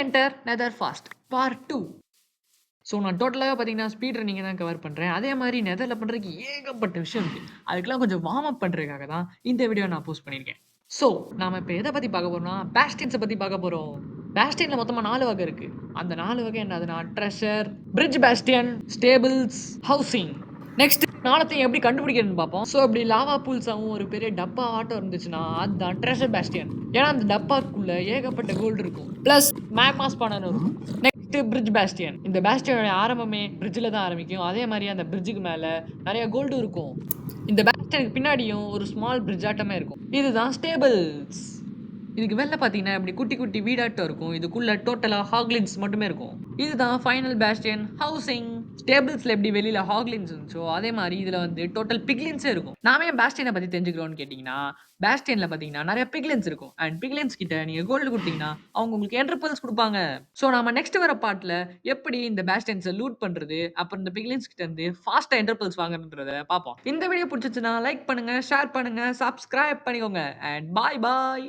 Enter neither fast part 2. So நான் டோட்டலாவே பார்த்தீங்கன்னா, speed ரன்னிங்க தான் கவர் பண்றேன். அதே மாரி நெதர்ல பண்றதுக்கு ஏகப்பட்ட விஷயம் இருக்கு. அதுக்கெல்லாம் கொஞ்சம் வார்ம் அப் பண்றதுக்காக தான் இந்த வீடியோ நான் போஸ்ட் பண்ணியிருக்கேன். ஸோ நாம இப்ப எத பத்தி பார்க்க போறோம்னா, பேஸ்டியன்ஸ பத்தி பார்க்க போறோம். பேஸ்டியன்ல மொத்தமா 4 வகை இருக்கு. அந்த 4 வகை என்னதுன்னா, treasure, bridge bastion, staples, housing. Next 4த்தையும் எப்படி கண்டுபிடிக்கிறதுன்னு பார்ப்போம். ஸோ இப்படி லாவா பூல்ஸாவும் ஒரு பெரிய டப்பா ஆட்டம் இருந்துச்சுன்னா, அதுதான் ட்ரெஷர் பேஸ்டியன். ஏன்னா அந்த டப்பாக்குள்ள ஏகப்பட்ட கோல்டு இருக்கும். பிளஸ் மேக்மா ஸ்பானரும் இருக்கும். Next bridge bastion. இந்த பேஸ்டியனோட ஆரம்பமே பிரிட்ஜ்ல தான் ஆரம்பிக்கும். அதே மாரி அந்த பிரிட்ஜுக்கு மேல நெறைய கோல்டு இருக்கும். இந்த பேஸ்டியனுக்கு பின்னாடியும் ஒரு ஸ்மால் பிரிட்ஜ் ஆட்டமே இருக்கும். இதுதான் ஸ்டேபிள்ஸ். இதுக்கு வெளில பார்த்தீங்கன்னா, இப்படி குட்டி குட்டி வீடாட்டம் இருக்கும். இதுக்குள்ள டோட்டலா ஹாக்லின்ஸ் மட்டுமே இருக்கும். இதுதான் ஃபைனல் பேஸ்டியன் ஹவுசிங். ஸ்டேபிள்ஸ்ல எப்படி வெளியில ஹாக்லின்ஸ் இருந்துச்சோ, அதே மாரி இதுல வந்து டோட்டல் பிக்லின்ஸே இருக்கும். நாம ஏன் பேஸ்டியன பத்தி தெரிஞ்சுக்கிறோம்னு கேட்டீங்கன்னா, பேஸ்டியன்ல பார்த்தீங்கன்னா நெறைய பிக்லின்ஸ் இருக்கும். அண்ட் பிக்லின்ஸ் கிட்ட நீங்க கோல்டு குடுத்தீங்கன்னா, அவங்க உங்களுக்கு என்டர்பல்ஸ் குடுப்பாங்க. ஸோ நாம நெக்ஸ்ட் வர பார்ட்ல எப்படி இந்த பேஸ்டியன்ஸ லூட் பண்றது, அப்புறம் இந்த பிக்லின்ஸ் கிட்ட இருந்து ஃபாஸ்ட்டா என்டர்பல்ஸ் வாங்குறதுன்றத பார்ப்போம். இந்த வீடியோ புடிச்சிச்சுன்னா லைக் பண்ணுங்க, ஷேர் பண்ணுங்க, சப்ஸ்கிரைப் பண்ணிக்கோங்க. அண்ட் பாய் பாய்.